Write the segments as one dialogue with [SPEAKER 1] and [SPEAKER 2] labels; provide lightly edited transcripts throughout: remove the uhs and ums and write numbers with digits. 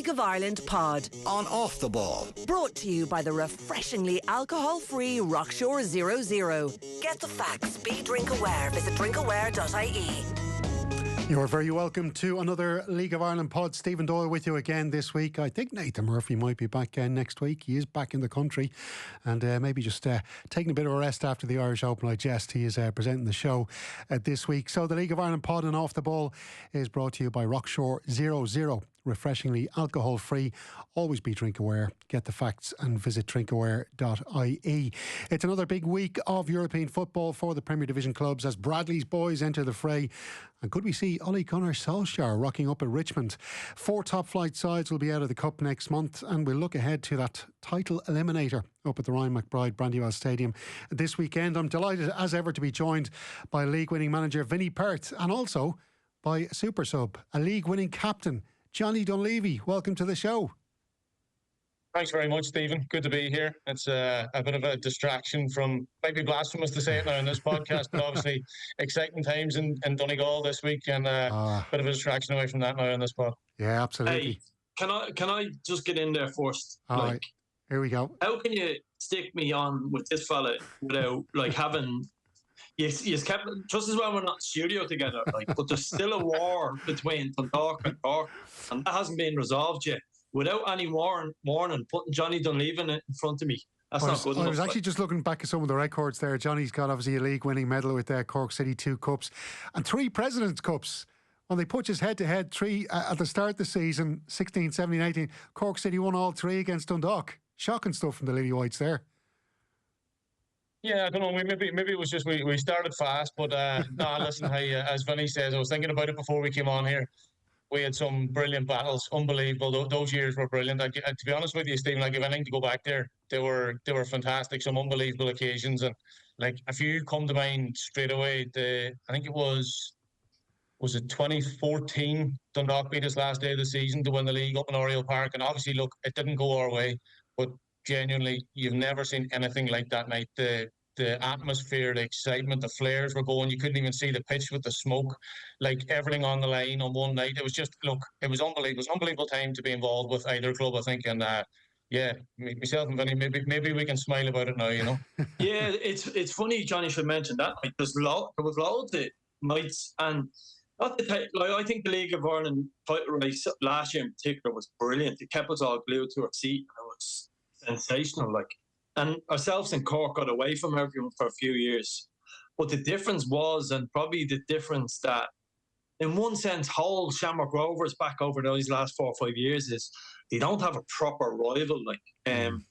[SPEAKER 1] League of Ireland pod.
[SPEAKER 2] On Off the Ball.
[SPEAKER 1] Brought to you by the refreshingly alcohol-free Rockshore 00. Get the facts. Be drink aware. Visit drinkaware.ie.
[SPEAKER 3] You are very welcome to another League of Ireland pod. Stephen Doyle with you again this week. I think Nathan Murphy might be back next week. He is back in the country and maybe just taking a bit of a rest after the Irish Open. I jest he is presenting the show this week. So the League of Ireland pod and Off the Ball is brought to you by Rockshore 00. Refreshingly alcohol free. Always be drink aware. Get the facts and visit drinkaware.ie. It's another big week of European football for the Premier Division clubs as Bradley's boys enter the fray. And could we see Ole Gunnar Solskjaer rocking up at Richmond? 4 top flight sides will be out of the Cup next month, and we'll look ahead to that title eliminator up at the Ryan McBride Brandywell Stadium this weekend. I'm delighted as ever to be joined by league winning manager Vinny Perth and also by super sub, a league winning captain, Johnny Dunleavy. Welcome to the show.
[SPEAKER 4] Thanks very much, Stephen. Good to be here. It's a bit of a distraction from, might be blasphemous to say it now in this podcast, but obviously exciting times in Donegal this week and a bit of a distraction away from that now in this pod.
[SPEAKER 3] Yeah, absolutely.
[SPEAKER 5] Hey, can I just get in there first?
[SPEAKER 3] All right, here we go.
[SPEAKER 5] How can you stick me on with this fella without having... You kept just as well we're not in studio together, but there's still a war between Dundalk and Cork, and that hasn't been resolved yet. Without any warning, putting Johnny Dunleavy in front of me, that's not good enough.
[SPEAKER 3] I was actually just looking back at some of the records there. Johnny's got obviously a league-winning medal with Cork City, 2 cups, and 3 President's Cups. When they put us head-to-head, 3 at the start of the season, 16, 17, 18, Cork City won all 3 against Dundalk. Shocking stuff from the Lily Whites there.
[SPEAKER 4] Yeah, I don't know. Maybe it was just we started fast, but listen. Hey, as Vinny says, I was thinking about it before we came on here. We had some brilliant battles, unbelievable. Those years were brilliant. To be honest with you, Stephen, if anything to go back there, they were fantastic. Some unbelievable occasions, and a few come to mind straight away. I think it was it 2014? Dundalk beat us last day of the season to win the league up in Oriel Park, and obviously, look, it didn't go our way, but genuinely, you've never seen anything like that night. The atmosphere, the excitement, the flares were going. You couldn't even see the pitch with the smoke, everything on the line on one night. It was just, it was unbelievable. It was an unbelievable time to be involved with either club, I think. And myself and Vinny, maybe we can smile about it now,
[SPEAKER 5] Yeah, it's funny Johnny should mention that. There was loads of nights, and not I think the League of Ireland title race last year in particular was brilliant. It kept us all glued to our seat, and it was sensational. And ourselves in Cork got away from everyone for a few years. But the difference was, and probably the difference that, in one sense, whole Shamrock Rovers back over those last 4 or 5 years is they don't have a proper rival. And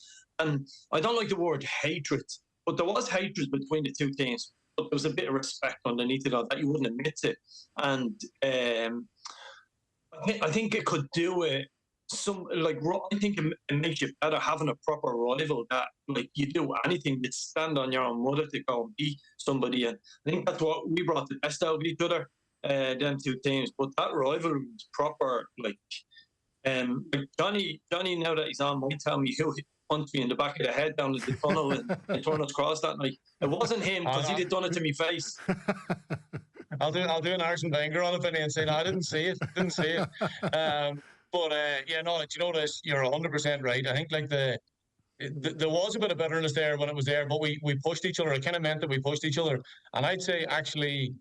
[SPEAKER 5] I don't like the word hatred, but there was hatred between the two teams. But there was a bit of respect underneath it all that you wouldn't admit to. And I think it could do it. I think it makes you better having a proper rival that you do anything to stand on your own mother to go and beat somebody, and I think that's what we brought the best out of each other, them two teams. But that rivalry was proper. Johnny now that he's on might tell me who punched me in the back of the head down the tunnel in Turner's Cross that night. It wasn't him because he'd have done it to me face.
[SPEAKER 4] I'll do an Arsene Wenger on it, Vinny, and say no, I didn't see it. But do you know this? You're 100% right. I think there was a bit of bitterness there when it was there, but we pushed each other. It kind of meant that we pushed each other, and I'd say actually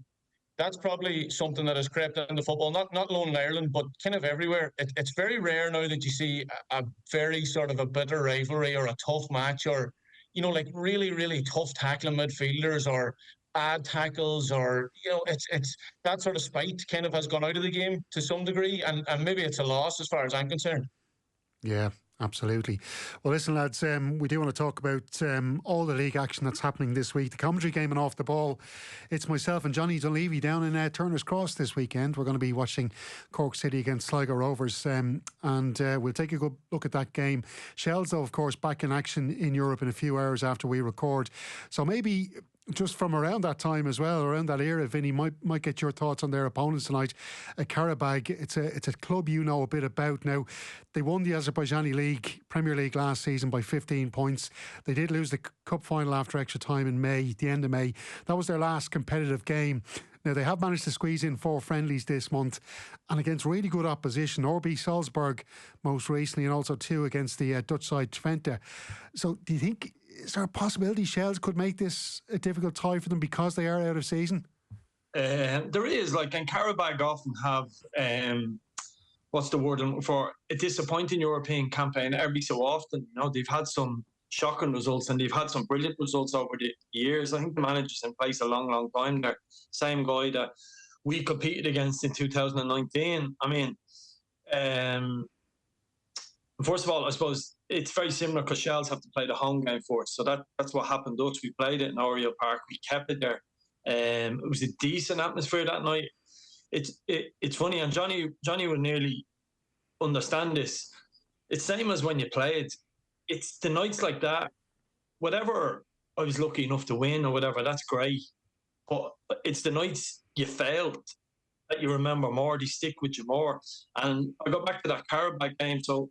[SPEAKER 4] that's probably something that has crept into football, not alone in Ireland, but kind of everywhere. It's very rare now that you see a very sort of a bitter rivalry or a tough match, or really really tough tackling midfielders or bad tackles, or it's that sort of spite kind of has gone out of the game to some degree, and maybe it's a loss as far as I'm concerned.
[SPEAKER 3] Yeah, absolutely. Well, listen, lads, we do want to talk about all the league action that's happening this week. The commentary game and Off the Ball, it's myself and Johnny Dunleavy down in Turner's Cross this weekend. We're going to be watching Cork City against Sligo Rovers, and we'll take a good look at that game. Shels, though, of course, back in action in Europe in a few hours after we record, so maybe just from around that time as well, around that era, Vinny, might get your thoughts on their opponents tonight. Karabag, it's a club you know a bit about now. They won the Azerbaijani League, Premier League last season by 15 points. They did lose the cup final after extra time in May, the end of May. That was their last competitive game. Now, they have managed to squeeze in 4 friendlies this month, and against really good opposition, RB Salzburg most recently, and also 2 against the Dutch side Twente. So do you think, is there a possibility Shels could make this a difficult tie for them because they are out of season?
[SPEAKER 5] There is, like, and Karabag often have, what's the word I'm looking for, a disappointing European campaign every so often. You know, they've had some shocking results and they've had some brilliant results over the years. I think the manager's in place a long, long time there. Same guy that we competed against in 2019. I mean, first of all, I suppose it's very similar because Shels have to play the home game for us. So that's what happened to us. We played it in Oriel Park. We kept it there. It was a decent atmosphere that night. It's funny, and Johnny would nearly understand this. It's same as when you played. It's the nights like that. Whatever I was lucky enough to win or whatever, that's great. But it's the nights you failed that you remember more. They stick with you more. And I got back to that Karabag game. So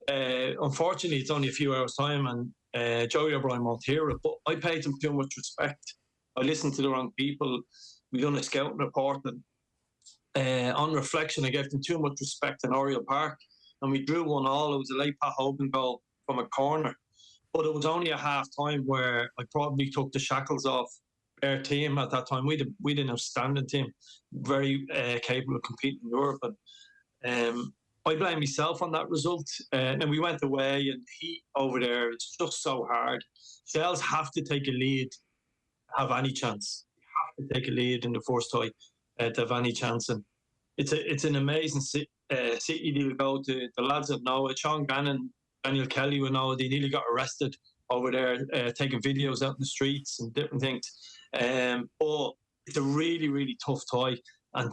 [SPEAKER 5] unfortunately, it's only a few hours time, and Joey O'Brien won't hear it. But I paid him too much respect. I listened to the wrong people. We done a scouting report, and on reflection, I gave them too much respect in Oriel Park, and we drew 1-1. It was a late Pat Hogan goal from a corner, but it was only a half time where I probably took the shackles off our team at that time. We did an outstanding team, very capable of competing in Europe, and I blame myself on that result. And we went away, and heat over there, it's just so hard. Shels have to take a lead, have any chance. You have to take a lead in the first tie to have any chance. And it's an amazing city to go to. The lads that know it, Sean Gannon, Daniel Kelly will know, they nearly got arrested over there taking videos out in the streets and different things. But it's a really, really tough tie. And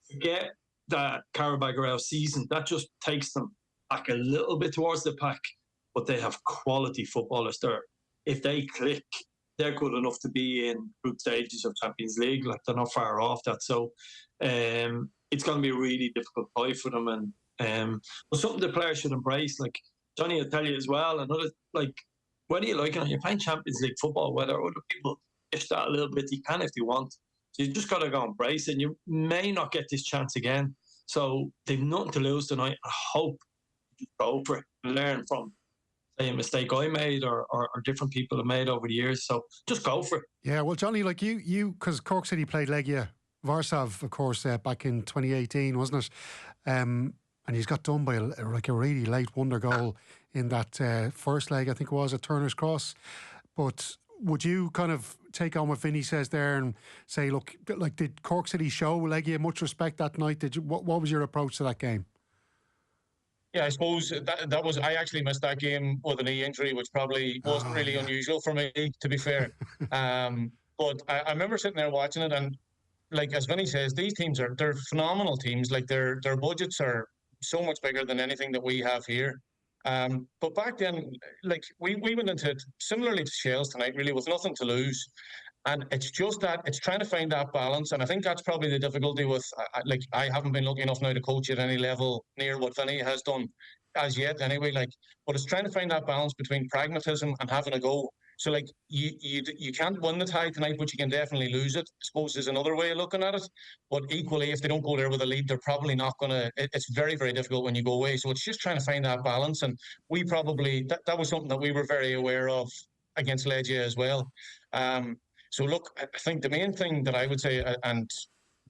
[SPEAKER 5] forget that Karabag are out of season. That just takes them back a little bit towards the pack. But they have quality footballers there. If they click, they're good enough to be in group stages of Champions League. Like, they're not far off that. So it's going to be a really difficult tie for them. And but something the players should embrace. Like Johnny will tell you as well. Another, like, whether you like it or you're playing Champions League football, whether other people push that a little bit, you can if they want. So you just got to go embrace it. And you may not get this chance again. So they've nothing to lose tonight. I hope you just go for it and learn from, say, a mistake I made or different people have made over the years. So just go for it.
[SPEAKER 3] Yeah, well, Johnny, like you, because Cork City played Legia Warsaw, of course, back in 2018, wasn't it? And he's got done by a really late wonder goal in that first leg, I think it was, at Turner's Cross. But would you kind of take on what Vinny says there and say, look, like, did Cork City show Legia much respect that night? Did you? What was your approach to that game?
[SPEAKER 4] Yeah, I suppose that was, I actually missed that game with a knee injury, which probably wasn't really unusual for me, to be fair. But I remember sitting there watching it, and like, as Vinny says, these teams they're phenomenal teams. Like, their budgets are so much bigger than anything that we have here. But back then, like, we went into it similarly to Shels tonight, really, with nothing to lose. And it's just that, it's trying to find that balance. And I think that's probably the difficulty with, like, I haven't been lucky enough now to coach at any level near what Vinny has done as yet anyway. Like, but it's trying to find that balance between pragmatism and having a go. So, like, you can't win the tie tonight, but you can definitely lose it, I suppose, is another way of looking at it. But equally, if they don't go there with a lead, they're probably not going to... It's very, very difficult when you go away. So it's just trying to find that balance. And we probably... That was something that we were very aware of against Legia as well. So, look, I think the main thing that I would say, and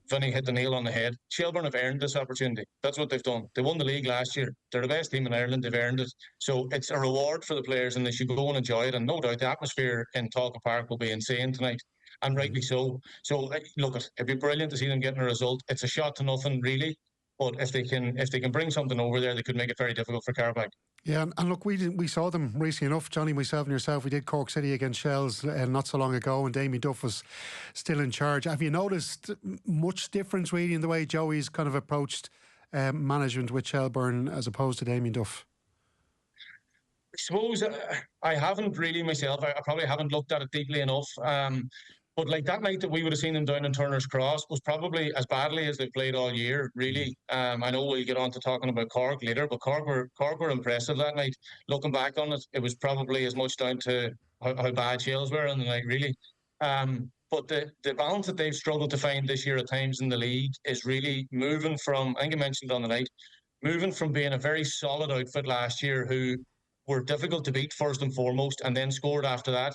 [SPEAKER 4] Vinny hit the nail on the head, Shelbourne have earned this opportunity. That's what they've done. They won the league last year. They're the best team in Ireland. They've earned it. So it's a reward for the players, and they should go and enjoy it. And no doubt the atmosphere in Tolka Park will be insane tonight, and rightly so. So, look, it'd be brilliant to see them getting a result. It's a shot to nothing, really. But if they can bring something over there, they could make it very difficult for Karabag.
[SPEAKER 3] Yeah, and look, we saw them recently enough, Johnny, myself and yourself. We did Cork City against Shels not so long ago, and Damien Duff was still in charge. Have you noticed much difference really in the way Joey's kind of approached management with Shelbourne as opposed to Damien Duff?
[SPEAKER 4] I suppose I haven't really myself. I probably haven't looked at it deeply enough. But like that night that we would have seen them down in Turner's Cross was probably as badly as they've played all year, really. I know we'll get on to talking about Cork later, but Cork were impressive that night. Looking back on it, it was probably as much down to how bad Shels were on the night, really. But the balance that they've struggled to find this year at times in the league is really moving from, I think I mentioned on the night, moving from being a very solid outfit last year who were difficult to beat first and foremost and then scored after that.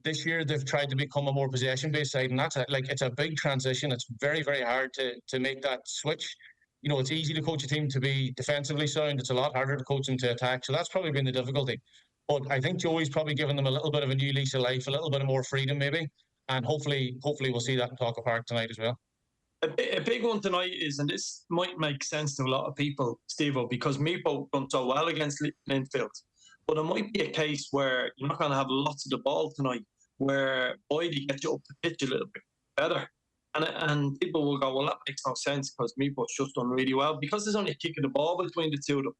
[SPEAKER 4] This year they've tried to become a more possession-based side, and it's a big transition. It's very, very hard to make that switch. It's easy to coach a team to be defensively sound. It's a lot harder to coach them to attack. So that's probably been the difficulty. But I think Joey's probably given them a little bit of a new lease of life, a little bit of more freedom maybe. And hopefully we'll see that in Tolka Park tonight as well.
[SPEAKER 5] A big one tonight is, and this might make sense to a lot of people, Steve-O, because Meepo done so well against Linfield. But it might be a case where you're not going to have lots of the ball tonight, where Boydie gets you up the pitch a little bit better. And people will go, well, that makes no sense because Meepo's just done really well. Because there's only a kick of the ball between the two of them.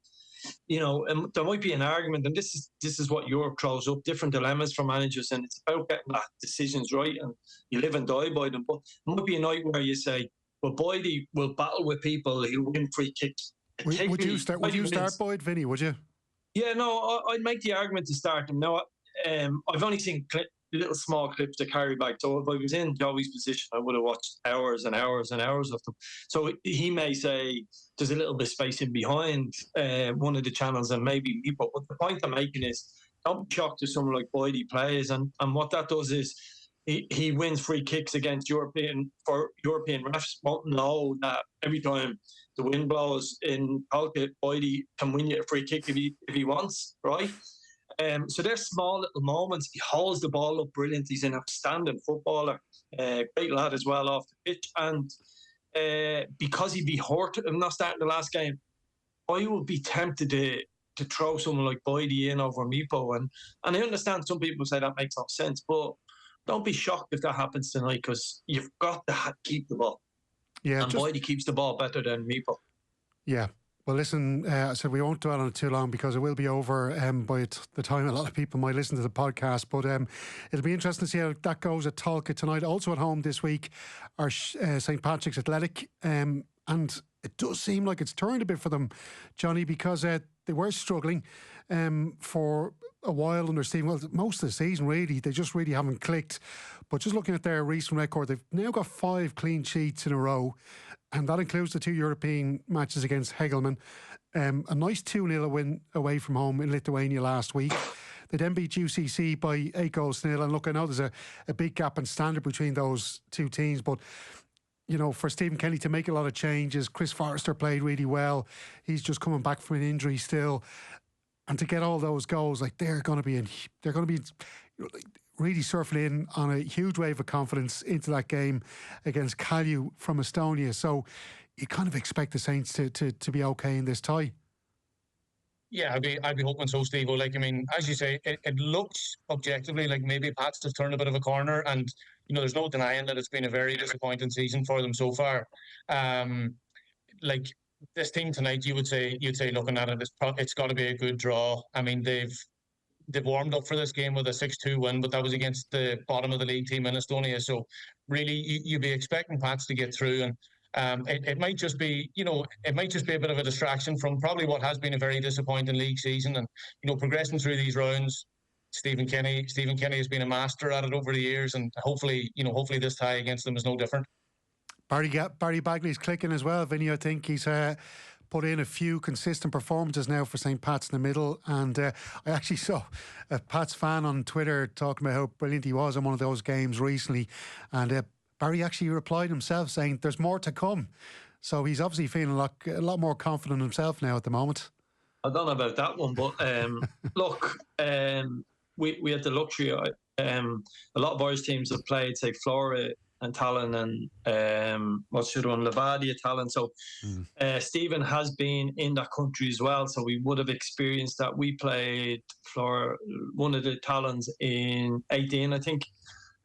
[SPEAKER 5] And there might be an argument, and this is what Europe throws up, different dilemmas for managers, and it's about getting that decisions right, and you live and die by them. But it might be a night where you say, well, Boydie will battle with people who win free kicks.
[SPEAKER 3] Would you start Boyd, Vinny, would you?
[SPEAKER 5] Yeah, no, I'd make the argument to start him. Now, I've only seen little small clips to carry back. So if I was in Joey's position, I would have watched hours and hours and hours of them. So he may say there's a little bit of space in behind one of the channels and maybe me. But the point I'm making is don't be shocked if someone like Boydie plays. And what that does is he wins free kicks against European refs. Won't know that every time the wind blows in Tolka, Boydie can win you a free kick if he wants, right? So there's small little moments. He holds the ball up brilliantly. He's an outstanding footballer. Great lad as well off the pitch. And because he'd be hurt and not starting the last game, I would be tempted to throw someone like Boydie in over Meepo. And I understand some people say that makes no sense, but don't be shocked if that happens tonight because you've got to keep the ball. Yeah, and Boydie keeps the ball better than Meepo.
[SPEAKER 3] Yeah. Well, listen, I said we won't dwell on it too long because it will be over by the time a lot of people might listen to the podcast. But it'll be interesting to see how that goes at Tolka tonight. Also at home this week are St. Patrick's Athletic. And it does seem like it's turned a bit for them, Johnny, because they were struggling for a while under Stephen. Well, most of the season, really. They just really haven't clicked. But just looking at their recent record, they've now got 5 clean sheets in a row. And that includes the 2 European matches against Hegelman. A nice 2-0 win away from home in Lithuania last week. They then beat UCC by 8-0. And look, I know there's a big gap in standard between those two teams, but for Stephen Kenny to make a lot of changes, Chris Forrester played really well. He's just coming back from an injury still, and to get all those goals, like they're going to be really surfing in on a huge wave of confidence into that game against Kalju from Estonia. So you kind of expect the Saints to be okay in this tie.
[SPEAKER 4] Yeah, I'd be hoping so, Steve. Like, I mean, as you say, it looks objectively like maybe Pats have turned a bit of a corner, and there's no denying that it's been a very disappointing season for them so far. Like this team tonight, you'd say looking at it, it's got to be a good draw. I mean, they've warmed up for this game with a 6-2 win, but that was against the bottom of the league team in Estonia. So really, you'd be expecting Pats to get through, and it might just be, a bit of a distraction from probably what has been a very disappointing league season. And progressing through these rounds, Stephen Kenny has been a master at it over the years, and hopefully this tie against them is no different.
[SPEAKER 3] Barry Bagley's clicking as well, Vinny. I think he's put in a few consistent performances now for St. Pat's in the middle, and I actually saw a Pat's fan on Twitter talking about how brilliant he was in one of those games recently, and Barry actually replied himself saying there's more to come. So he's obviously feeling a lot more confident himself now at the moment.
[SPEAKER 5] I don't know about that one, but look, we had the luxury. A lot of Irish teams have played, say, Flora and Talon and what's the other one, Levadia, Talon. So Stephen has been in that country as well, so we would have experienced that. We played Flora, one of the Talons in 18, I think,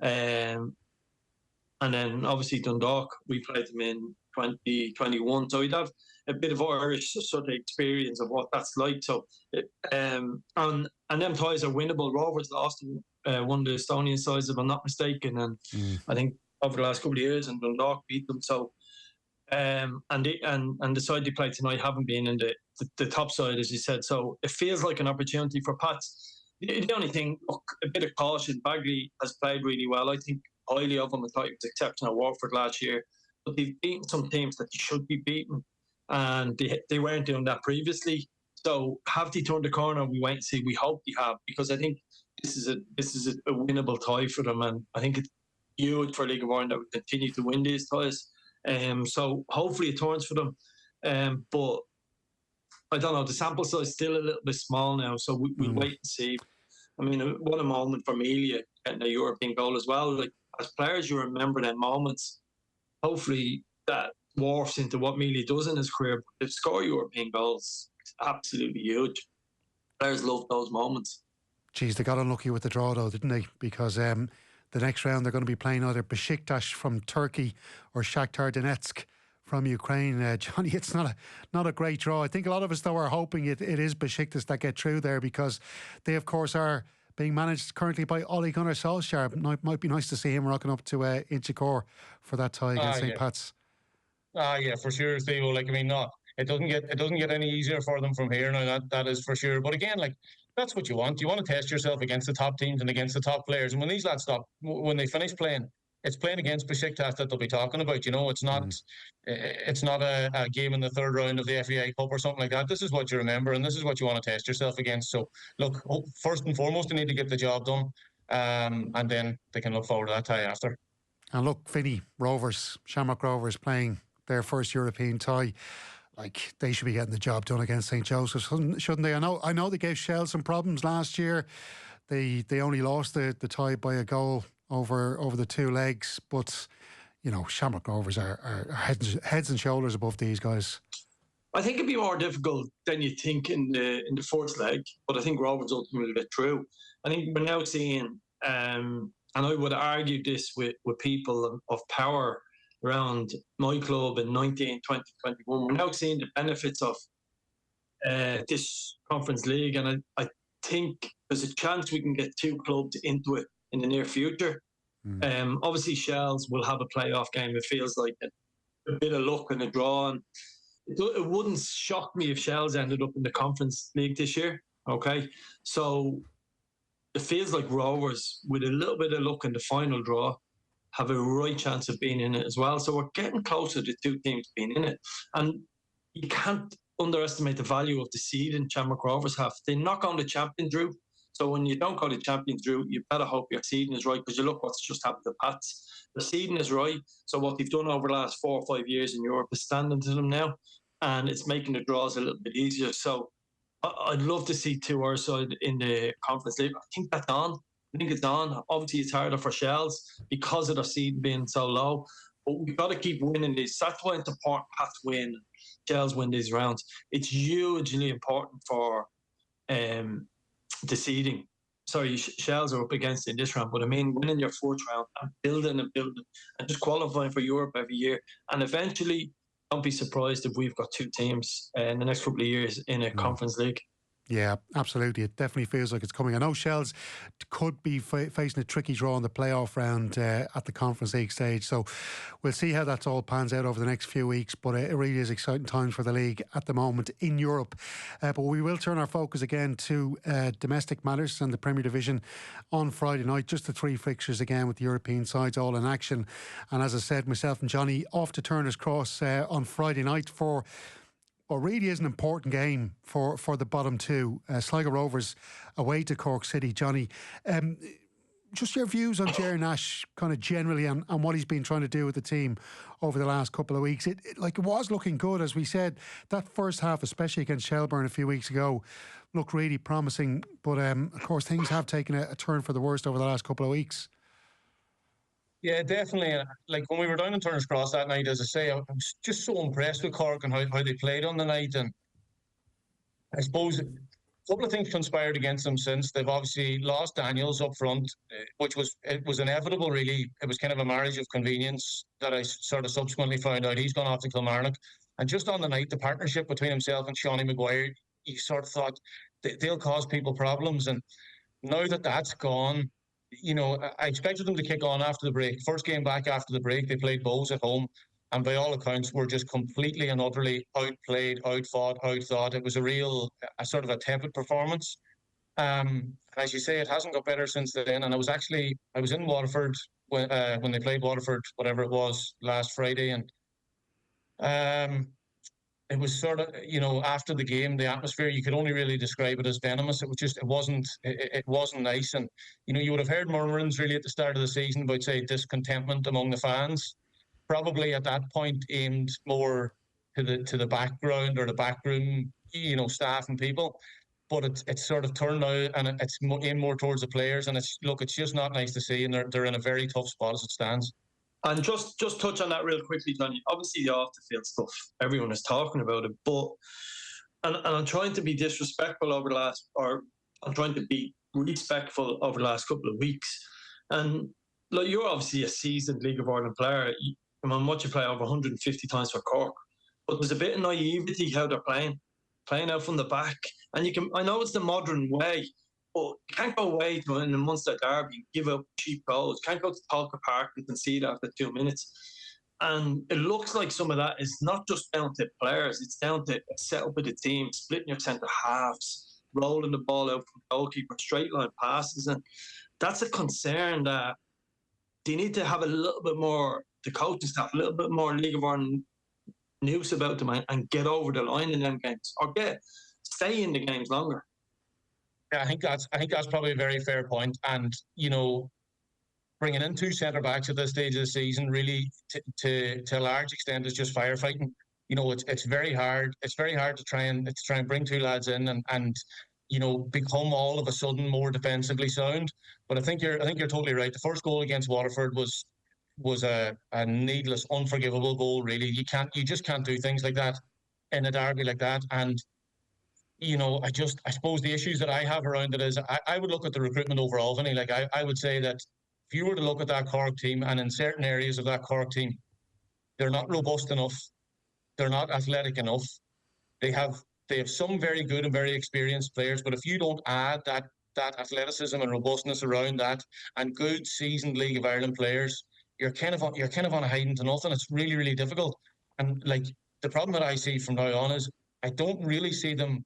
[SPEAKER 5] and then obviously Dundalk, we played them in 2021. So we'd have a bit of Irish sort of experience of what that's like. So and them ties are winnable. Rovers lost one of the Estonian sides, if I'm not mistaken, and I think over the last couple of years, and Dundalk beat them. So and the side they played tonight haven't been in the top side, as you said. So it feels like an opportunity for Pats. The only thing, look, a bit of caution. Bagley has played really well. I think highly of him. I thought he was exceptional at Watford last year. But they've beaten some teams that they should be beaten, and they weren't doing that previously. So have they turned the corner? We wait and see. We hope they have, because I think this is a winnable tie for them, and I think it's huge for League of Ireland that we continue to win these ties. So hopefully it turns for them. But I don't know. The sample size is still a little bit small now, so we'll wait and see. I mean, what a moment for Amelia getting a European goal as well. Like, as players, you remember them moments. Hopefully that morphs into what Amelia does in his career. But to score European goals, it's absolutely huge. Players love those moments.
[SPEAKER 3] Geez, they got unlucky with the draw though, didn't they? Because the next round they're going to be playing either Besiktas from Turkey or Shakhtar Donetsk from Ukraine. Johnny, it's not a great draw. I think a lot of us though are hoping it is Besiktas that get through there, because they of course are being managed currently by Ole Gunnar Solskjaer. Might be nice to see him rocking up to Inchicore for that tie against St. Pat's.
[SPEAKER 4] Yeah, for sure, Steve. Like, I mean, no, it doesn't get any easier for them from here now. That is for sure. But again, like, that's what you want. You want to test yourself against the top teams and against the top players. And when these lads when they finish playing, it's playing against Besiktas that they'll be talking about. You know, it's not a game in the third round of the FAI Cup or something like that. This is what you remember, and this is what you want to test yourself against. So, look, first and foremost, they need to get the job done, and then they can look forward to that tie after.
[SPEAKER 3] And look, Vinny, Shamrock Rovers playing their first European tie. Like, they should be getting the job done against St. Joseph's, shouldn't they? I know they gave Shels some problems last year. They only lost the tie by a goal over the two legs, but you know, Shamrock Rovers are heads and shoulders above these guys.
[SPEAKER 5] I think it'd be more difficult than you think in the first leg, but I think Rovers ultimately get through. I think we're now seeing, and I would argue this with people of power around my club in 19, 20, 21. We're now seeing the benefits of this Conference League, and I think there's a chance we can get two clubs into it in the near future. Obviously, Shels will have a playoff game. It feels like a bit of luck and a draw. And it wouldn't shock me if Shels ended up in the Conference League this year. Okay, so it feels like Rovers, with a little bit of luck in the final draw, have a right chance of being in it as well. So we're getting closer to two teams being in it. And you can't underestimate the value of the seeding Shamrock Rovers have. They knock on the champions route. So when you don't go to champions route, you better hope your seeding is right, because you look what's just happened to Pats. The seeding is right. So what they've done over the last 4 or 5 years in Europe is standing to them now. And it's making the draws a little bit easier. So I'd love to see two our side in the Conference League. I think that's on. I think it's on. Obviously, it's harder for Shels because of their seed being so low. But we've got to keep winning these. That's why it's important Pats win, Shels win these rounds. It's hugely important for the seeding. Sorry, Shels are up against it in this round, but I mean, winning your fourth round and building and just qualifying for Europe every year. And eventually, don't be surprised if we've got two teams in the next couple of years in a Conference League.
[SPEAKER 3] Yeah, absolutely. It definitely feels like it's coming. I know Shels could be facing a tricky draw in the playoff round at the Conference League stage. So we'll see how that all pans out over the next few weeks. But it really is exciting times for the league at the moment in Europe. But we will turn our focus again to domestic matters and the Premier Division on Friday night. Just the three fixtures again with the European sides all in action. And as I said, myself and Johnny off to Turner's Cross on Friday night for what really is an important game for the bottom two. Sligo Rovers away to Cork City. Johnny, just your views on Jerry Nash kind of generally and what he's been trying to do with the team over the last couple of weeks. It was looking good, as we said. That first half, especially against Shelbourne a few weeks ago, looked really promising. But of course, things have taken a turn for the worst over the last couple of weeks.
[SPEAKER 4] Yeah, definitely. Like when we were down in Turner's Cross that night, as I say, I was just so impressed with Cork and how they played on the night. And I suppose a couple of things conspired against them since. They've obviously lost Daniels up front, which was inevitable, really. It was kind of a marriage of convenience that I sort of subsequently found out. He's gone off to Kilmarnock. And just on the night, the partnership between himself and Shawnee Maguire, you sort of thought they'll cause people problems. And now that that's gone, you know, I expected them to kick on after the break. First game back after the break, they played Bows at home, and by all accounts were just completely and utterly outplayed, outfought, outthought. It was a sort of a tepid performance. As you say, it hasn't got better since then. And I was in Waterford when they played Waterford, whatever it was, last Friday, and it was sort of, after the game, the atmosphere, you could only really describe it as venomous. It wasn't nice. And, you would have heard murmurings really at the start of the season about, say, discontentment among the fans, probably at that point aimed more to the background or the backroom, staff and people. But it's sort of turned out, and it's aimed more towards the players. And it's just not nice to see. And they're in a very tough spot as it stands.
[SPEAKER 5] And just touch on that real quickly, Johnny. Obviously, the off-the-field stuff, everyone is talking about it. But, and I'm trying to be disrespectful I'm trying to be respectful over the last couple of weeks. And like, you're obviously a seasoned League of Ireland player. I'm watching you play over 150 times for Cork. But there's a bit of naivety how they're playing out from the back. And I know it's the modern way, but you can't go away to in a Munster derby and give up cheap goals. You can't go to Tolka Park and concede after 2 minutes. And it looks like some of that is not just down to players, it's down to a setup of the team, splitting your centre halves, rolling the ball out from goalkeeper, straight line passes. And that's a concern that they need to have a little bit more, the coaching staff, a little bit more League of Ireland news about them and get over the line in them games, or stay in the games longer.
[SPEAKER 4] Yeah, I think that's probably a very fair point. And, bringing in 2 centre backs at this stage of the season, really, to a large extent, is just firefighting. It's very hard. It's very hard to try and bring 2 lads in and become all of a sudden more defensively sound. But I think you're totally right. The first goal against Waterford was a needless, unforgivable goal. Really, you just can't do things like that in a derby like that. And I suppose the issues that I have around it is I would look at the recruitment overall, Vinny. Like I would say that if you were to look at that Cork team, and in certain areas of that Cork team, they're not robust enough, they're not athletic enough. They have some very good and very experienced players, but if you don't add that athleticism and robustness around that, and good seasoned League of Ireland players, you're kind of on a hiding to nothing. It's really, really difficult. And like the problem that I see from now on is I don't really see them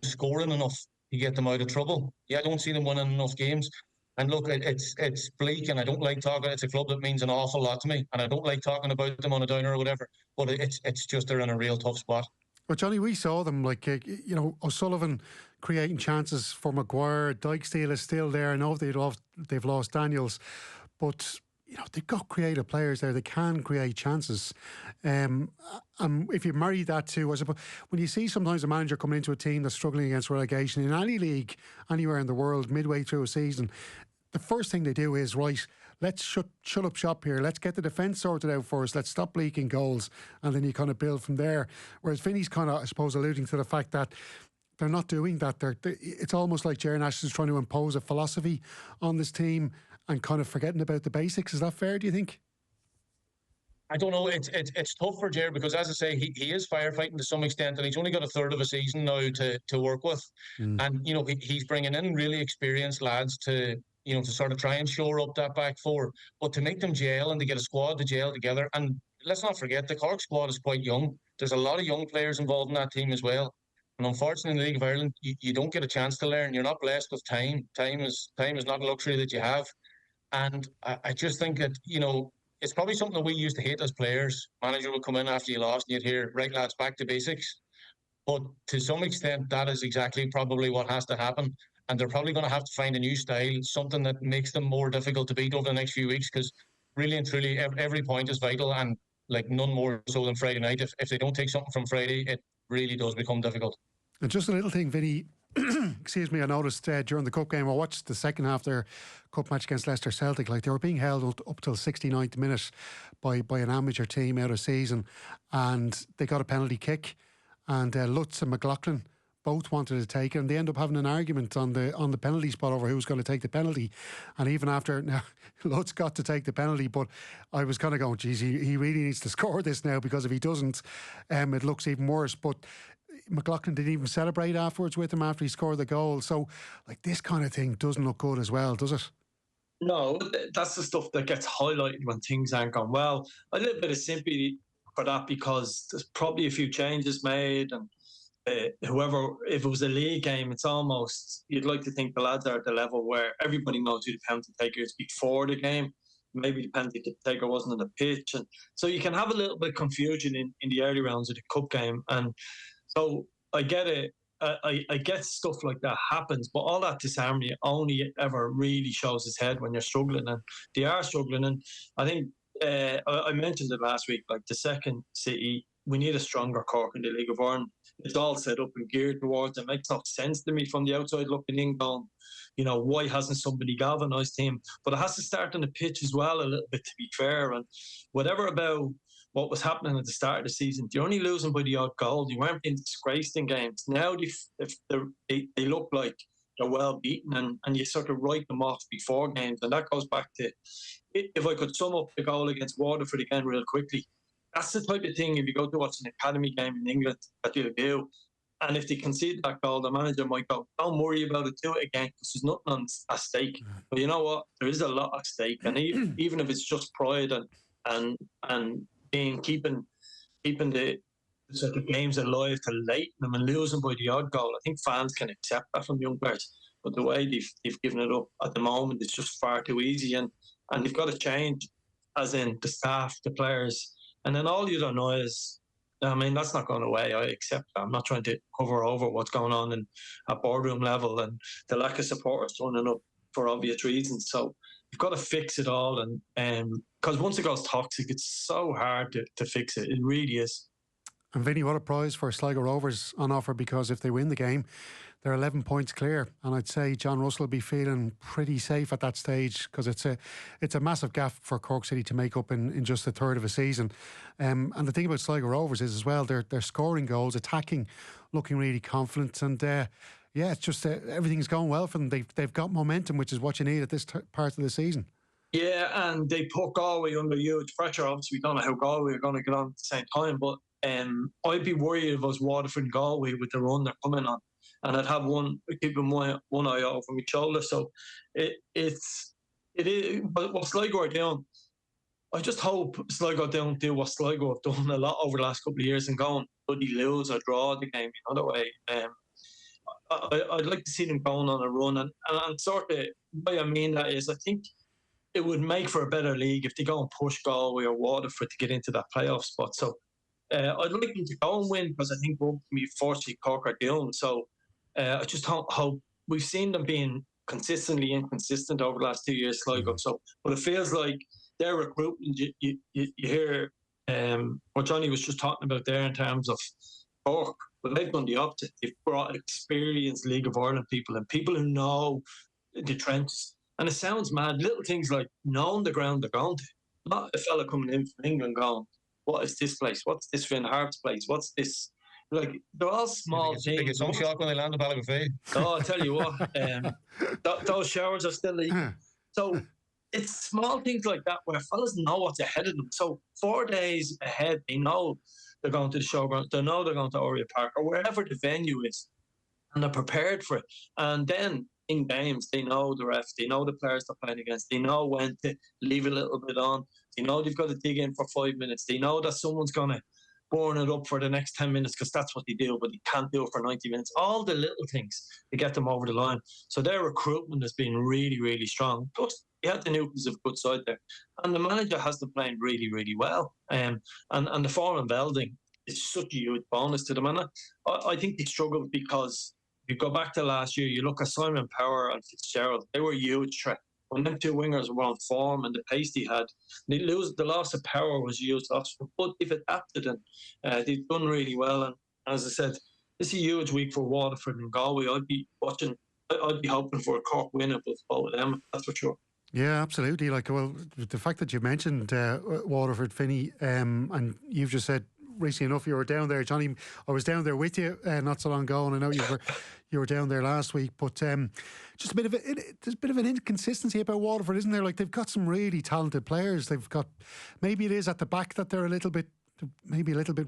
[SPEAKER 4] scoring enough to get them out of trouble. Yeah, I don't see them winning enough games. And look, it's bleak, and I don't like talking. It's a club that means an awful lot to me, and I don't like talking about them on a downer or whatever. But it's just they're in a real tough spot.
[SPEAKER 3] But Johnny, we saw them O'Sullivan creating chances for Maguire. Dykesteele is still there. I know they've lost Daniels, but they've got creative players there. They can create chances. If you marry that to, I suppose, when you see sometimes a manager coming into a team that's struggling against relegation in any league, anywhere in the world, midway through a season, the first thing they do is, right, let's shut up shop here. Let's get the defence sorted out first. Let's stop leaking goals. And then you kind of build from there. Whereas Vinny's kind of, I suppose, alluding to the fact that they're not doing that. It's almost like Gerard Nash is trying to impose a philosophy on this team and kind of forgetting about the basics. Is that fair, do you think?
[SPEAKER 4] I don't know. It's tough for Gerard because, as I say, he is firefighting to some extent, and he's only got a third of a season now to work with. And, he's bringing in really experienced lads to sort of try and shore up that back four, but to make them gel and to get a squad to gel together. And let's not forget, the Cork squad is quite young. There's a lot of young players involved in that team as well. And unfortunately, in the League of Ireland, you don't get a chance to learn. You're not blessed with time. Time is not a luxury that you have. And I just think that, it's probably something that we used to hate as players. Manager would come in after you lost and you'd hear, right, lads, back to basics. But to some extent, that is exactly probably what has to happen. And they're probably going to have to find a new style, something that makes them more difficult to beat over the next few weeks, because really and truly, every point is vital, and like none more so than Friday night. If they don't take something from Friday, it really does become difficult. And
[SPEAKER 3] just a little thing, Vinny, excuse me, I noticed during the Cup game, I watched the second half of their Cup match against Leicester Celtic, like they were being held up till 69th minute by an amateur team out of season, and they got a penalty kick, and Lutz and McLaughlin both wanted to take it, and they end up having an argument on the penalty spot over who's going to take the penalty. And even after, now Lutz got to take the penalty, but I was kind of going, geez, he really needs to score this now, because if he doesn't, it looks even worse. But McLaughlin didn't even celebrate afterwards with him after he scored the goal. So, like, this kind of thing doesn't look good as well, does it?
[SPEAKER 5] No, that's the stuff that gets highlighted when things aren't going well. A little bit of sympathy for that, because there's probably a few changes made, and whoever, if it was a league game, it's almost, you'd like to think the lads are at the level where everybody knows who the penalty taker is before the game. Maybe the penalty taker wasn't on the pitch. And so you can have a little bit of confusion in the early rounds of the cup game. And so I get it. I get stuff like that happens, but all that disharmony only ever really shows its head when you're struggling, and they are struggling. And I think I mentioned it last week, like the second City, we need a stronger Cork in the League of Ireland. It's all set up and geared towards it. It makes no sense to me from the outside looking in, going, why hasn't somebody galvanised him? But it has to start on the pitch as well, a little bit, to be fair. And whatever about what was happening at the start of the season, you're only losing by the odd goal. You weren't being disgraced in games. Now they look like they're well beaten, and you sort of write them off before games. And that goes back to, if I could sum up the goal against Waterford again real quickly, that's the type of thing, if you go to watch an academy game in England, that you'll do. And if they concede that goal, the manager might go, don't worry about it, do it again, because there's nothing at stake. But you know what? There is a lot at stake. And even if it's just pride and keeping the sort of games alive to late them and losing by the odd goal, I think fans can accept that from young players. But the way they've given it up at the moment, it's just far too easy. And they've got to change, as in the staff, the players. And then all you don't know is, that's not going away. I accept that. I'm not trying to cover over what's going on at boardroom level and the lack of supporters turning up for obvious reasons. So you've got to fix it all. And because once it goes toxic, it's so hard to fix it. It really is.
[SPEAKER 3] And Vinny, what a prize for Sligo Rovers on offer, because if they win the game, they're 11 points clear. And I'd say John Russell will be feeling pretty safe at that stage, because it's a massive gap for Cork City to make up in just a third of a season. And the thing about Sligo Rovers is as well, they're scoring goals, attacking, looking really confident. And it's just everything's going well for them. They've got momentum, which is what you need at this part of the season.
[SPEAKER 5] Yeah, and they put Galway under huge pressure. Obviously, we don't know how Galway are going to get on at the same time, but I'd be worried if I was Waterford and Galway with the run they're coming on, and I'd have keeping one eye over my shoulder. So it is. But what Sligo are doing, I just hope Sligo don't do what Sligo have done a lot over the last couple of years and go and bloody lose or draw the game the other way. I'd like to see them going on a run, and sort of what I mean that is, I think it would make for a better league if they go and push Galway or Waterford to get into that playoff spot. So I'd like them to go and win, because I think fortunately Cork are doing. So I just hope we've seen them being consistently inconsistent over the last 2 years, Sligo. So, but it feels like their recruitment, you hear what Johnny was just talking about there in terms of Cork. But they've done the opposite. They've brought experienced League of Ireland people and people who know the trenches. And it sounds mad. Little things like knowing the ground they're going to. Not a fella coming in from England going, what is this place? What's this Finn Hart's place? What's this? Like, they're all small things.
[SPEAKER 4] They get some shock when they land in Ballagafay.
[SPEAKER 5] Oh, I'll tell you what. Those showers are still leaking. So it's small things like that where fellas know what's ahead of them. So 4 days ahead, they know they're going to the showground. They know they're going to Oriel Park or wherever the venue is. And they're prepared for it. And then in games, they know the ref, they know the players they're playing against, they know when to leave a little bit on, they know they've got to dig in for 5 minutes, they know that someone's going to burn it up for the next 10 minutes because that's what they do, but they can't do it for 90 minutes. All the little things to get them over the line. So their recruitment has been really, really strong. Plus, you had the nucleus of a good side there. And the manager has them playing really, really well. And the form and Velding is such a huge bonus to them. And I think they struggled because you go back to last year, you look at Simon Power and Fitzgerald, they were a huge threat. When them two wingers were on form and the pace they had, the loss of Power was a huge loss. But they've adapted and they've done really well. And as I said, this is a huge week for Waterford and Galway. I'd be hoping for a Cork win of both of them, that's for sure.
[SPEAKER 3] Yeah, absolutely. The fact that you mentioned Waterford, Vinny, and you've just said, recently enough, you were down there, Johnny. I was down there with you not so long ago, and I know you were down there last week. But just there's a bit of an inconsistency about Waterford, isn't there? Like, they've got some really talented players. They've got, maybe it is at the back that they're a little bit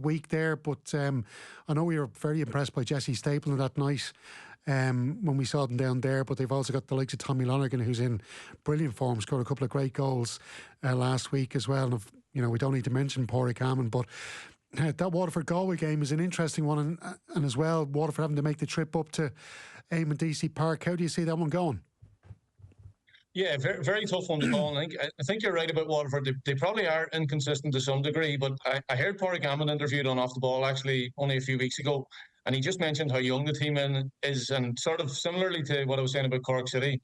[SPEAKER 3] weak there. But I know we were very impressed by Jesse Stapleton that night when we saw them down there. But they've also got the likes of Tommy Lonergan, who's in brilliant form, scored a couple of great goals last week as well. And we don't need to mention Pádraig Hammond, but that Waterford-Galway game is an interesting one, and as well, Waterford having to make the trip up to Eamon DC Park. How do you see that one going?
[SPEAKER 4] Yeah, very, very tough one to call. I think you're right about Waterford. They probably are inconsistent to some degree, but I heard Pádraig Amon interviewed on Off the Ball actually only a few weeks ago, and he just mentioned how young the team is, and sort of similarly to what I was saying about Cork City,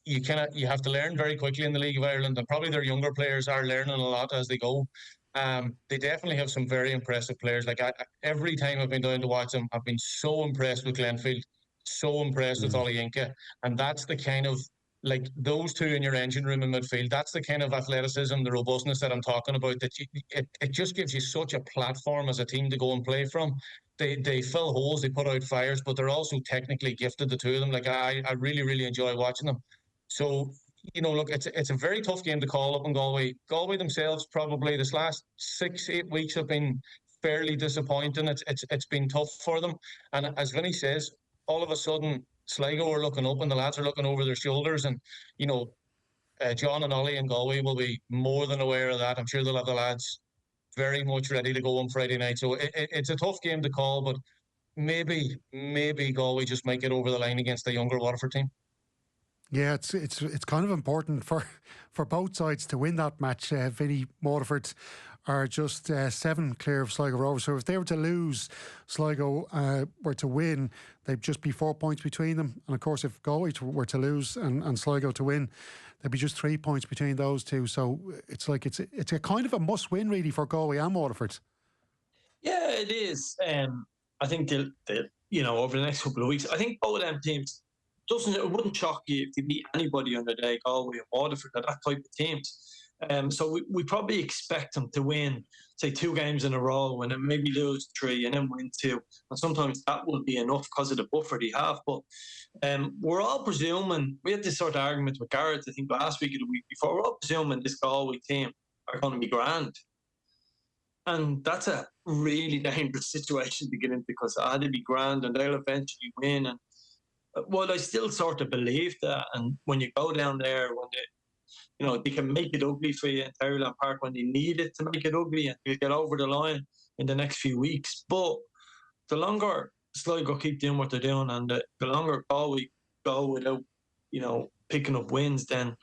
[SPEAKER 4] you have to learn very quickly in the League of Ireland, and probably their younger players are learning a lot as they go. They definitely have some very impressive players. Like every time I've been down to watch them, I've been so impressed with Glenfield, so impressed with Ole Gunnar, and that's the kind of, like, those two in your engine room in midfield, that's the kind of athleticism, the robustness that I'm talking about, that it just gives you such a platform as a team to go and play from. They fill holes, they put out fires, but they're also technically gifted, the two of them. Like, I really, really enjoy watching them. So, look, it's a very tough game to call up in Galway. Galway themselves, probably this last 6-8 weeks have been fairly disappointing. It's been tough for them. And as Vinny says, all of a sudden, Sligo are looking up and the lads are looking over their shoulders, and John and Ollie and Galway will be more than aware of that. I'm sure they'll have the lads very much ready to go on Friday night. So it's a tough game to call, but maybe Galway just might get over the line against the younger Waterford team.
[SPEAKER 3] Yeah, it's kind of important for both sides to win that match. Vinny, Waterford are just 7 clear of Sligo Rovers. So if they were to lose, Sligo were to win, they'd just be 4 points between them. And of course, if Galway were to lose and Sligo to win, there'd be just 3 points between those two. So it's like it's a kind of a must-win really for Galway and Waterford.
[SPEAKER 5] Yeah, it is. I think they'll over the next couple of weeks, I think both of them teams, it wouldn't shock you if they beat anybody on the day, Galway and Waterford, that type of teams. So we probably expect them to win, say, 2 games in a row and then maybe lose 3 and then win 2. And sometimes that will be enough because of the buffer they have. But we're all presuming, we had this sort of argument with Garrett, I think, last week or the week before, we're all presuming this Galway team are going to be grand. And that's a really dangerous situation to get into, because they'll be grand and they'll eventually win. And well, I still sort of believe that. And when you go down there, when they can make it ugly for you in Derry Park when they need it to make it ugly, and they'll get over the line in the next few weeks. But the longer Sligo keep doing what they're doing, and the longer Galway go without, picking up wins, then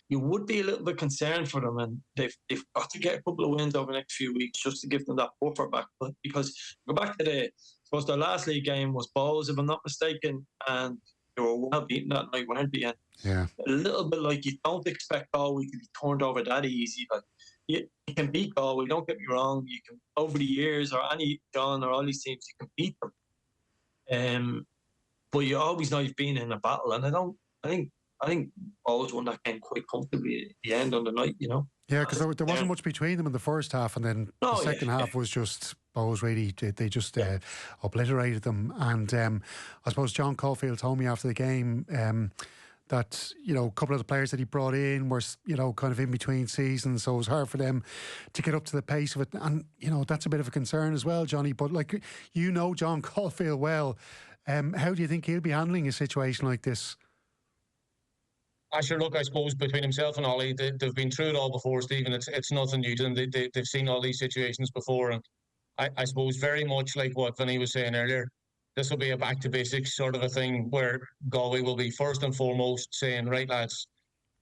[SPEAKER 5] you would be a little bit concerned for them. And they've got to get a couple of wins over the next few weeks just to give them that buffer back. But because go back to their last league game was Bows, if I'm not mistaken, and they were well beaten that night, weren't they?
[SPEAKER 3] Yeah.
[SPEAKER 5] A little bit like you don't expect Galway to be turned over that easy. Like you can beat Galway, don't get me wrong. You can, over the years, or any John or all these teams, you can beat them. But you always know you've been in a battle, and I think Bows won that game quite comfortably at the end on the night.
[SPEAKER 3] Yeah, because there wasn't much between them in the first half, and then the second half was just Bows really, they just obliterated them. And I suppose John Caulfield told me after the game that, a couple of the players that he brought in were, kind of in between seasons, so it was hard for them to get up to the pace of it. And, that's a bit of a concern as well, Johnny. But, John Caulfield well. How do you think he'll be handling a situation like this?
[SPEAKER 4] I suppose between himself and Ollie, they've been through it all before, Stephen. It's nothing new to them. They've seen all these situations before. And I suppose very much like what Vinny was saying earlier, this will be a back to basics sort of a thing where Galway will be first and foremost saying, right, lads,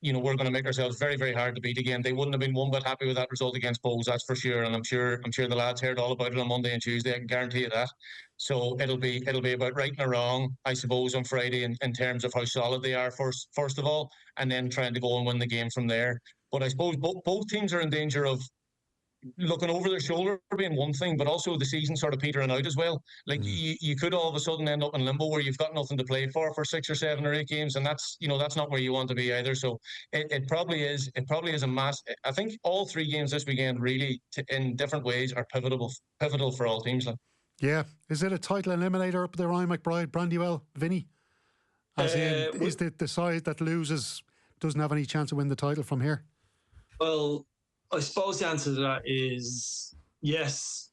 [SPEAKER 4] we're going to make ourselves very, very hard to beat again. They wouldn't have been one bit happy with that result against Bows, that's for sure. And I'm sure the lads heard all about it on Monday and Tuesday. I can guarantee you that. So it'll be about righting a wrong, I suppose, on Friday in terms of how solid they are first of all, and then trying to go and win the game from there. But I suppose both teams are in danger of looking over their shoulder being one thing, but also the season sort of petering out as well. Like you could all of a sudden end up in limbo where you've got nothing to play for 6 or 7 or 8 games, and that's not where you want to be either. So it probably is a mass. I think all 3 games this weekend really in different ways are pivotal for all teams.
[SPEAKER 3] Yeah, is it a title eliminator up there, Ryan McBride, Brandywell, Vinny? As in, is the side that loses doesn't have any chance to win the title from here?
[SPEAKER 5] Well, I suppose the answer to that is yes,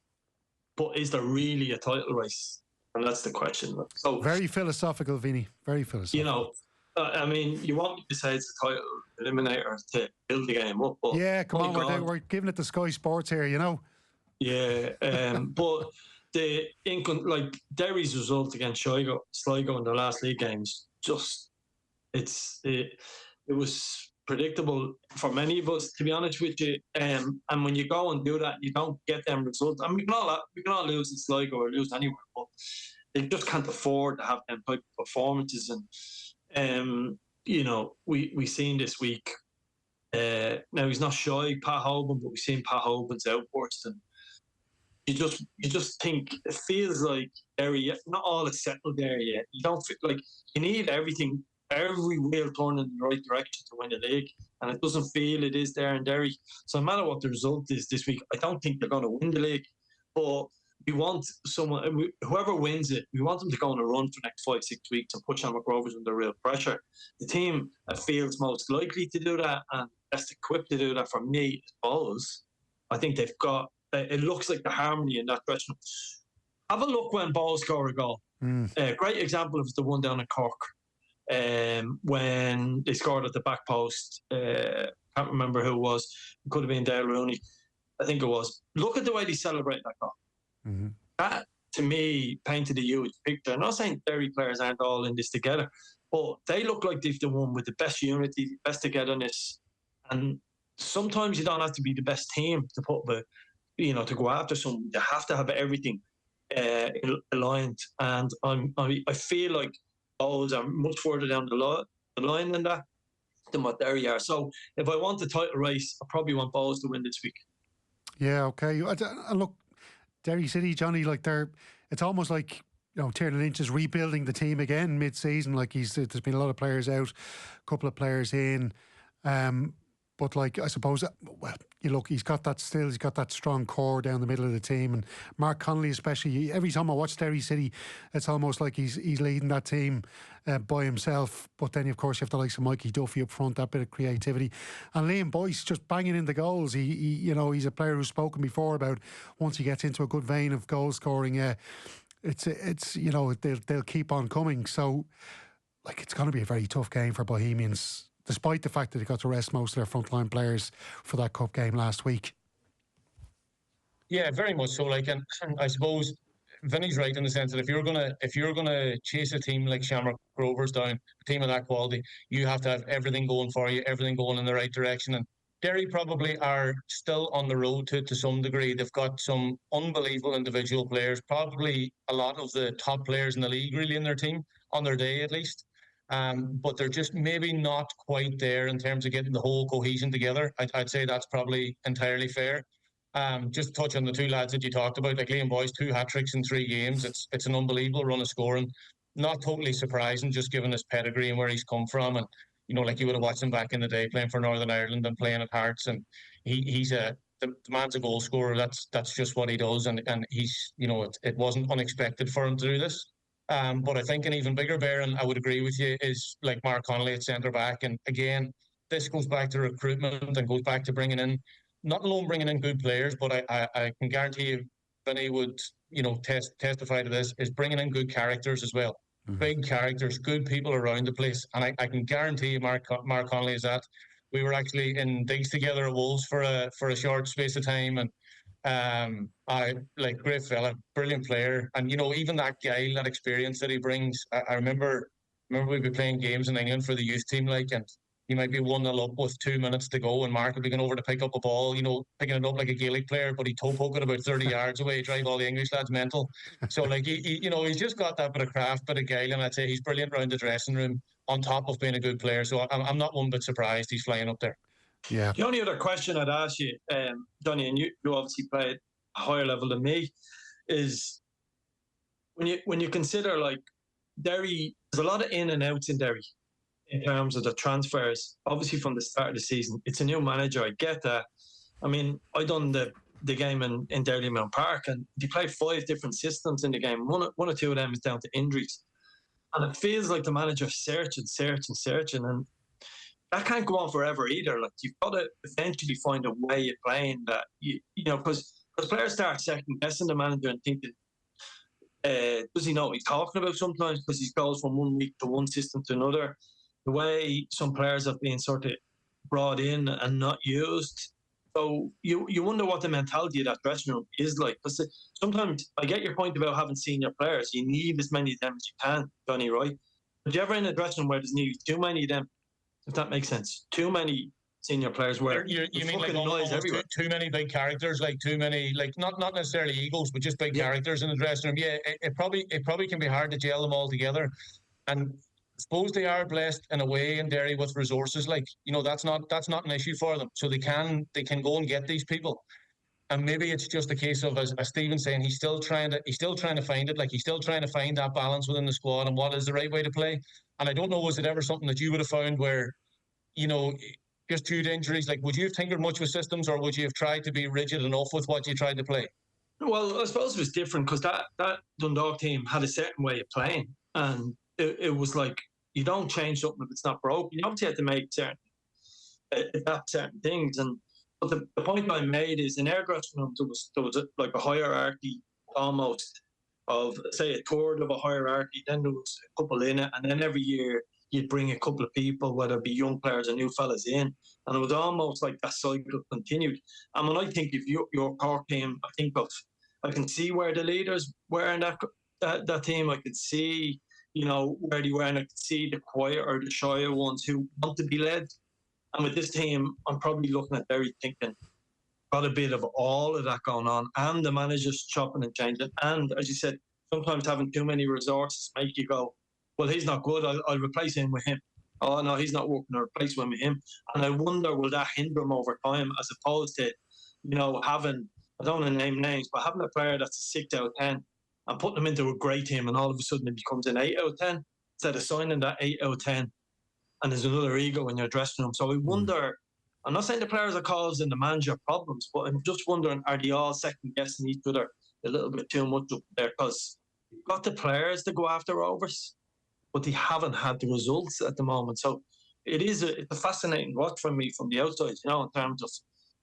[SPEAKER 5] but is there really a title race? And that's the question. So
[SPEAKER 3] very philosophical, Vinny. Very philosophical.
[SPEAKER 5] You want me to say it's a title eliminator to build the game up, but
[SPEAKER 3] yeah, come on, we're giving it to Sky Sports here,
[SPEAKER 5] Yeah, but Derry's result against Sligo in the last league games, it was predictable for many of us, to be honest with you. And when you go and do that, you don't get them results. And we can all lose in Sligo or lose anywhere, but they just can't afford to have them type of performances. And we seen this week. Now he's not shy, Pat Hoban, but we've seen Pat Hoban's outburst, and you just think it feels like Derry, not all is settled there yet. You don't feel like you need everything, every wheel turning in the right direction to win the league, and it doesn't feel it is there in Derry. So no matter what the result is this week, I don't think they're going to win the league, but we want someone, whoever wins it, we want them to go on a run for the next 5-6 weeks and put Shamrock Rovers under real pressure. The team that feels most likely to do that and best equipped to do that for me is Bowes. I think they've got, it looks like the harmony in that dressing room. Have a look when Bowes score a goal. A great example of the one down in Cork, when they scored at the back post. Can't remember who it was. It could have been Dale Rooney. I think it was. Look at the way they celebrate that goal. Mm-hmm. That, to me, painted a huge picture. I'm not saying Derry players aren't all in this together, but they look like they've the one with the best unity, the best togetherness. And sometimes you don't have to be the best team to put to go after someone. You have to have everything aligned. And I feel like Bowes are much further down the line than what Derry are. So if I want the title race, I probably want Bowes to win this week.
[SPEAKER 3] Yeah, okay. And look, Derry City, Johnny, it's almost like, Tiernan Lynch is rebuilding the team again mid-season. There's been a lot of players out, a couple of players in. But I suppose, he's got that strong core down the middle of the team. And Mark Connolly especially, every time I watch Derry City, it's almost like he's leading that team by himself. But then, of course, you have the likes of Mikey Duffy up front, that bit of creativity. And Liam Boyce just banging in the goals. He's a player who's spoken before about once he gets into a good vein of goal scoring, they'll keep on coming. So, it's going to be a very tough game for Bohemians, despite the fact that they got to rest most of their frontline players for that cup game last week.
[SPEAKER 4] Yeah, very much so. And I suppose Vinny's right in the sense that if you're gonna chase a team like Shamrock Rovers down, a team of that quality, you have to have everything going for you, everything going in the right direction. And Derry probably are still on the road to some degree. They've got some unbelievable individual players, probably a lot of the top players in the league really in their team, on their day at least. But they're just maybe not quite there in terms of getting the whole cohesion together. I'd say that's probably entirely fair. Just to touch on the two lads that you talked about, like Liam Boyce, 2 hat-tricks in 3 games. It's an unbelievable run of scoring. Not totally surprising, just given his pedigree and where he's come from. And, you would have watched him back in the day playing for Northern Ireland and playing at Hearts. And the man's a goal scorer. That's just what he does. And he's, it wasn't unexpected for him to do this. But I think an even bigger bear, and I would agree with you, is like Mark Connolly at centre back. And again, this goes back to recruitment and goes back to bringing in, not alone bringing in good players, but I can guarantee you, Vinny would testify to this, is bringing in good characters as well. Mm-hmm. Big characters, good people around the place. And I can guarantee you Mark Connolly is that. We were actually in digs together at Wolves for a short space of time, and great fella, brilliant player. And even that guile, that experience that he brings. I remember we'd be playing games in England for the youth team, and you might be 1-0 up with 2 minutes to go, and Mark would be going over to pick up a ball, picking it up like a Gaelic player, but he'd toe poke it about 30 yards away, drive all the English lads mental. So he's just got that bit of craft, bit of guile, and I'd say he's brilliant around the dressing room on top of being a good player. So I'm not one bit surprised he's flying up there.
[SPEAKER 3] Yeah.
[SPEAKER 5] The only other question I'd ask you, Johnny, and you obviously play at a higher level than me, is when you consider Derry, there's a lot of in and outs in Derry in terms of the transfers. Obviously, from the start of the season, it's a new manager. I get that. I mean, I done the game in Derry Mount Park, and they played 5 different systems in the game. One or two of them is down to injuries, and it feels like the manager's searching, and that can't go on forever either. You've got to eventually find a way of playing that, because players start second guessing the manager and thinking, does he know what he's talking about sometimes, because he goes from one week to one system to another. The way some players have been sort of brought in and not used, So you wonder what the mentality of that dressing room is like. Because sometimes I get your point about having senior players. You need as many of them as you can, Johnny, right? But you're ever in a dressing room where there's nearly too many of them, if that makes sense. Too many senior players where
[SPEAKER 4] you mean like noise everywhere. Too many big characters, like too many, like not necessarily egos, but just big characters in the dressing room. Yeah, it probably can be hard to gel them all together. And I suppose they are blessed in a way in Derry with resources. Like, you know, that's not an issue for them. So they can go and get these people. And maybe it's just a case of, as Stephen's saying, he's still trying to find it. Like, he's still trying to find that balance within the squad and what is the right way to play. And I don't know, was it ever something that you would have found where, you know, just due to injuries, like, would you have tinkered much with systems, or would you have tried to be rigid enough with what you tried to play?
[SPEAKER 5] Well, I suppose it was different because that Dundalk team had a certain way of playing, and it was like, you don't change something if it's not broke. You obviously have to make certain things. But the point I made is, in our dressing room, there was like a hierarchy almost of, say, a third of a hierarchy. Then there was a couple in it, and then every year you'd bring a couple of people, whether it be young players or new fellas in, and it was almost like that cycle continued. And when I think of your Cork team, I can see where the leaders were in that team. I could see, you know, where they were, and I could see the quieter, the shyer ones who want to be led. And with this team, I'm probably looking at Derry thinking, got a bit of all of that going on, and the manager's chopping and changing. And as you said, sometimes having too many resources make you go, well, he's not good, I'll replace him with him. Oh, no, he's not working, I'll replace him with him. And I wonder, will that hinder him over time, as opposed to, you know, having, I don't want to name names, but having a player that's a 6 out of 10 and putting them into a great team, and all of a sudden it becomes an 8 out of 10, instead of signing that 8 out of 10, and there's another ego in your dressing room. So I wonder, I'm not saying the players are causing the manager problems, but I'm just wondering, are they all second guessing each other a little bit too much up there? Because you've got the players to go after Rovers, but they haven't had the results at the moment. So it's a fascinating watch for me from the outside, you know, in terms of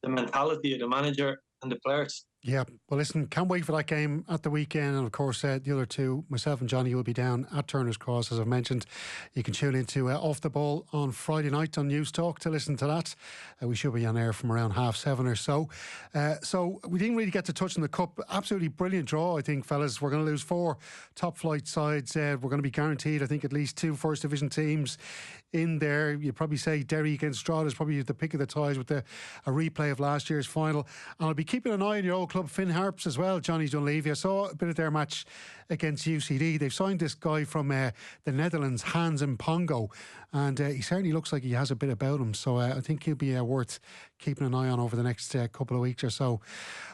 [SPEAKER 5] the mentality of the manager and the players.
[SPEAKER 3] Yeah, well, listen, can't wait for that game at the weekend. And of course, the other two, myself and Johnny, will be down at Turner's Cross, as I've mentioned. You can tune into Off the Ball on Friday night on News Talk to listen to that. We should be on air from around 7:30 or so. So we didn't really get to touch on the Cup. Absolutely brilliant draw, I think, fellas. We're going to lose 4 top flight sides. We're going to be guaranteed, I think, at least 2 First Division teams in there. You'd probably say Derry against Strahd is probably the pick of the ties with a replay of last year's final. And I'll be keeping an eye on your old club, Finn Harps, as well, Johnny Dunleavy. I saw a bit of their match against UCD. They've signed this guy from the Netherlands, Hans Mpongo, and he certainly looks like he has a bit about him. So I think he'll be worth keeping an eye on over the next couple of weeks or so.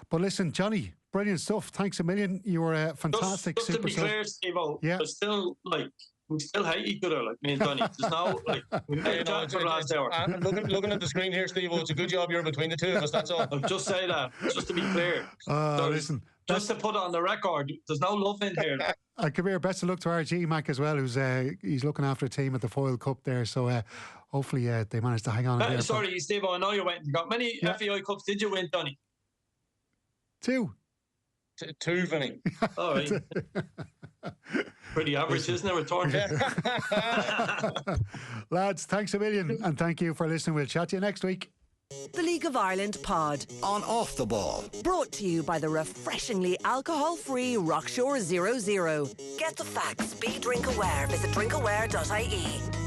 [SPEAKER 3] But listen, Johnny, brilliant stuff. Thanks a million. You were a fantastic
[SPEAKER 5] just
[SPEAKER 3] super
[SPEAKER 5] to be clear, Steve-O,
[SPEAKER 3] yeah.
[SPEAKER 5] We still hate each other, like me and Johnny. There's no, like, we made chat for the last hour.
[SPEAKER 4] Looking at the screen here, Steve, it's a good job you're between the two of us, that's all.
[SPEAKER 5] I'll just say that, just to be clear.
[SPEAKER 3] Listen,
[SPEAKER 5] just to put it on the record, there's no love in here.
[SPEAKER 3] Come here, best of luck to RG Mac as well, who's he's looking after a team at the Foyle Cup there, so hopefully they manage to hang on there.
[SPEAKER 5] Sorry, Steve, I know you're waiting. You got many FAI Cups did you win, Johnny?
[SPEAKER 3] 2.
[SPEAKER 4] 2, Vinny.
[SPEAKER 5] All right. Pretty average, isn't it, return?
[SPEAKER 3] Lads, thanks a million, and thank you for listening. We'll chat to you next week.
[SPEAKER 1] The League of Ireland pod.
[SPEAKER 2] On Off the Ball.
[SPEAKER 1] Brought to you by the refreshingly alcohol-free Rockshore 00. Get the facts, be drink aware. Visit drinkaware.ie.